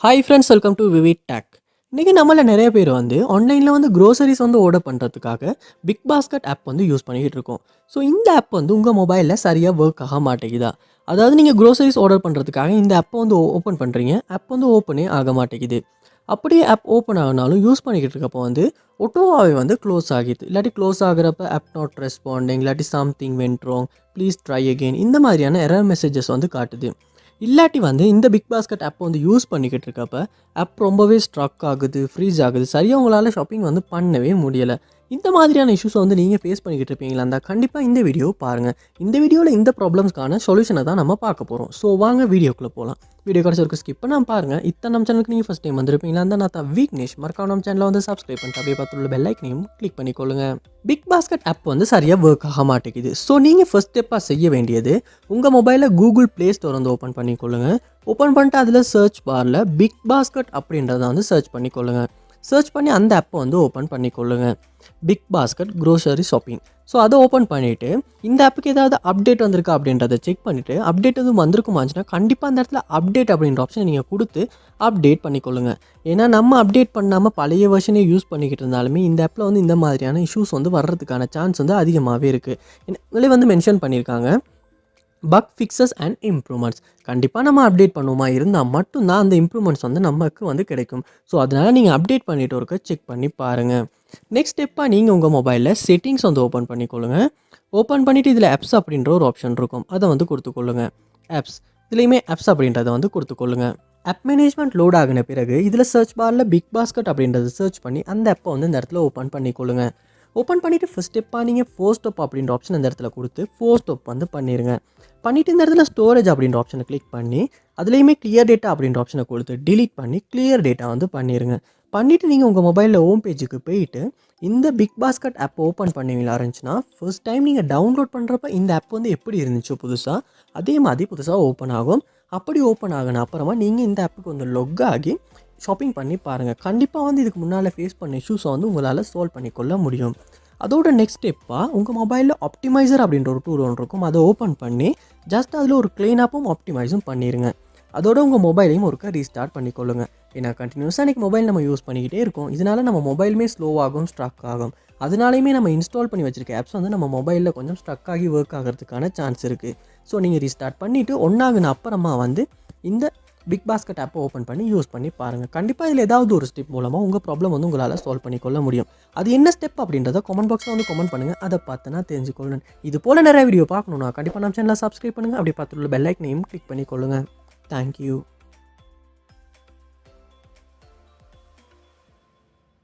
Hi friends, welcome to VividTech. இன்றைக்கி நம்மள நிறைய பேர் ஆன்லைனில் க்ரோசரிஸ் ஆர்டர் பண்ணுறதுக்காக பிக் பாஸ்கெட் ஆப் யூஸ் பண்ணிக்கிட்டு இருக்கோம். ஸோ இந்த ஆப் உங்கள் மொபைலில் சரியாக ஒர்க் ஆக மாட்டேங்குதா? அதாவது நீங்கள் க்ரோசரிஸ் ஆர்டர் பண்ணுறதுக்காக இந்த ஆப்பை ஓப்பன் பண்ணுறீங்க, ஆப் ஓப்பனே ஆக மாட்டேங்குது. அப்படியே ஆப் ஓப்பன் ஆகினாலும் யூஸ் பண்ணிக்கிட்டு இருக்கப்போ ஒட்டோவாகவே க்ளோஸ் ஆகிடுது. இல்லாட்டி க்ளோஸ் ஆகிறப்ப ஆப் நாட் ரெஸ்பாண்டிங், இல்லாட்டி something went wrong, please try again, இந்த மாதிரியான எரர் மெசேஜஸ் காட்டுது. இல்லாட்டி இந்த பிக் பாஸ்கெட் ஆப் யூஸ் பண்ணிக்கிட்டு இருக்கப்ப ஆப் ரொம்பவே ஸ்ட்ரக் ஆகுது, ஃப்ரீஸ் ஆகுது, சரியாக உங்களால் ஷாப்பிங் பண்ணவே முடியலை. இந்த மாதிரியான இஷ்யூஸை நீங்கள் ஃபேஸ் பண்ணிக்கிட்டு இருப்பீங்களா இருந்தால் கண்டிப்பாக இந்த வீடியோ பாருங்கள். இந்த வீடியோவில் இந்த ப்ராப்ளம்ஸ்க்கான சொல்யூஷனை தான் நம்ம பார்க்க போகிறோம். ஸோ வாங்க வீடியோக்குள்ளே போகலாம். வீடியோ கடைசி வரைக்கும் ஸ்கிப் பண்ணாமல் பாருங்கள். இத்தனை நம்ம சேனலுக்கு நீங்கள் ஃபஸ்ட் டைம் வந்திருப்பீங்களா இருந்தால் நான் தான் வீக்னேஷ் மறக்காம நம்ம சேனலை சப்ஸ்கிரைப் பண்ணிட்டு அப்படியே பார்த்துள்ள பெல் ஐக்கனையும் கிளிக் பண்ணிக்கொள்ளுங்க. பிக் பாஸ்கெட் ஆப் சரியாக ஒர்க் ஆக மாட்டேங்குது. ஸோ நீங்கள் ஃபஸ்ட் ஸ்டெப்பாக செய்ய வேண்டியது உங்கள் மொபைலில் கூகுள் ப்ளே ஸ்டோர் ஓப்பன் பண்ணிக்கொள்ளுங்க. ஓப்பன் பண்ணிட்டு அதில் சர்ச் பாரில் பிக் பாஸ்கெட் அப்படின்றத சர்ச் பண்ணிக்கொள்ளுங்க. சர்ச் பண்ணி அந்த ஆப்பை ஓப்பன் பண்ணிக்கொள்ளுங்க. Big basket grocery shopping. So அதை ஓப்பன் பண்ணிவிட்டு இந்த ஆப்புக்கு ஏதாவது அப்டேட் வந்திருக்கா அப்படின்றத செக் பண்ணிவிட்டு அப்டேட் எதுவும் வந்திருக்குமாச்சுன்னா கண்டிப்பாக அந்த இடத்துல அப்டேட் அப்படின்ற ஆப்ஷனை நீங்கள் கொடுத்து அப்டேட் பண்ணிக்கொள்ளுங்க. ஏன்னா நம்ம அப்டேட் பண்ணாமல் பழைய வெர்ஷனே யூஸ் பண்ணிக்கிட்டு இருந்தாலுமே இந்த ஆப்பில் இந்த மாதிரியான இஷ்யூஸ் வர்றதுக்கான சான்ஸ் அதிகமாகவே இருக்குது. இதில் மென்ஷன் பண்ணியிருக்காங்க பக் ஃபிக்ஸஸ் அண்ட் இம்ப்ரூவ்மெண்ட்ஸ். கண்டிப்பாக நம்ம அப்டேட் பண்ணுவோமா இருந்தால் மட்டும்தான் அந்த இம்ப்ரூவ்மெண்ட்ஸ் நமக்கு கிடைக்கும். ஸோ அதனால் நீங்கள் அப்டேட் பண்ணிவிட்டு ஒருக்க செக் பண்ணி பாருங்கள். நெக்ஸ்ட் ஸ்டெப்பாக நீங்கள் உங்கள் மொபைலில் செட்டிங்ஸ் ஓப்பன் பண்ணிக்கொள்ளுங்க. ஓப்பன் பண்ணிவிட்டு இதில் ஆப்ஸ் அப்படின்ற ஒரு ஆப்ஷன் இருக்கும், அதை கொடுத்துக்கொள்ளுங்க. ஆப்ஸ் இதுலேயுமே ஆப்ஸ் அப்படின்றத கொடுத்துக்கொள்ளுங்க. ஆப் மேனேஜ்மெண்ட் லோட் ஆகின பிறகு இதில் சர்ச் பாரில் பிக் பாஸ்கெட் அப்படின்றத சர்ச் பண்ணி அந்த ஆப்பை இந்த இடத்துல ஓப்பன் பண்ணிக்கொள்ளுங்க. ஓப்பன் பண்ணிவிட்டு ஃபஸ்ட் ஸ்டெப்பாக நீங்கள் ஃபோர் ஸ்டாப் அப்படின்ற ஆப்ஷன் இந்த இடத்துல கொடுத்து ஃபோர் ஸ்டாப் பண்ணிடுங்க. பண்ணிவிட்டு இந்த இடத்துல ஸ்டோரேஜ் அப்படின்ற ஆப்ஷனை கிளிக் பண்ணி அதுலேயுமே கிளியர் டேட்டா அப்படின்ற ஆப்ஷனை கொடுத்து டிலீட் பண்ணி கிளியர் டேட்டா பண்ணிடுங்க. பண்ணிவிட்டு நீங்கள் உங்கள் மொபைலில் ஹோம் பேஜுக்கு போயிட்டு இந்த பிக் பாஸ்கெட் ஆப் ஓப்பன் பண்ணுவீங்களா இருந்துச்சுன்னா ஃபர்ஸ்ட் டைம் நீங்கள் டவுன்லோட் பண்ணுறப்ப இந்த ஆப் எப்படி இருந்துச்சோ புதுசாக அதே மாதிரி புதுசாக ஓப்பன் ஆகும். அப்படி ஓப்பன் ஆகின அப்புறமா நீங்கள் இந்த ஆப்புக்கு லொக் ஆகி ஷாப்பிங் பண்ணி பாருங்கள். கண்டிப்பாக இதுக்கு முன்னால் ஃபேஸ் பண்ண இஷ்யூஸை உங்களால் சால்வ் பண்ணிக்கொள்ள முடியும். அதோட நெக்ஸ்ட் ஸ்டெப்பாக உங்கள் மொபைலில் ஆப்டிமைசர் அப்படின்ற ஒரு டூல் ஒன்று இருக்கும், அதை ஓப்பன் பண்ணி ஜஸ்ட் அதில் ஒரு க்ளீன் ஆப்பும் ஆப்டிமைஸும் பண்ணிடுங்க. அதோட உங்கள் மொபைலையும் ஒருக்க ரீஸ்டார்ட் பண்ணிக்கொள்ளுங்க. ஏன்னா கண்டினியூஸாக இன்றைக்கி மொபைல் நம்ம யூஸ் பண்ணிக்கிட்டே இருக்கோம், இதனால் நம்ம மொபைலுமே ஸ்லோவாகும், ஸ்ட்ரக் ஆகும். அதனாலையுமே நம்ம இன்ஸ்டால் பண்ணி வச்சுருக்க ஆப்ஸ் நம்ம மொபைலில் கொஞ்சம் ஸ்ட்ரக் ஆகி ஒர்க் ஆகிறதுக்கான சான்ஸ் இருக்குது. ஸோ நீங்கள் ரீஸ்டார்ட் பண்ணிவிட்டு ஒன்றாகுன அப்புறமா இந்த பிக் பாஸ்கெட் ஆப்பை ஓப்பன் பண்ணி யூஸ் பண்ணி பாருங்கள். கண்டிப்பாக இதில் ஏதாவது ஒரு ஸ்டெப் மூலமாக உங்கள் ப்ராப்ளம் உங்களால் சால்வ் பண்ணிக்கொள்ள முடியும். அது என்ன ஸ்டெப் அப்படின்றத கமெண்ட் பாக்ஸில் கமெண்ட் பண்ணுங்கள். அதை பார்த்து நான் தெரிஞ்சுக்கொள்ளணும். இது போல் நிறைய வீடியோ பார்க்கணுன்னா கண்டிப்பாக நம்ம சேனலை சப்ஸ்கிரைப் பண்ணுங்கள். அப்படி பார்த்துள்ள பெல் ஐக்கனையும் கிளிக் பண்ணிக்கொள்ளுங்கள். தேங்க்யூ.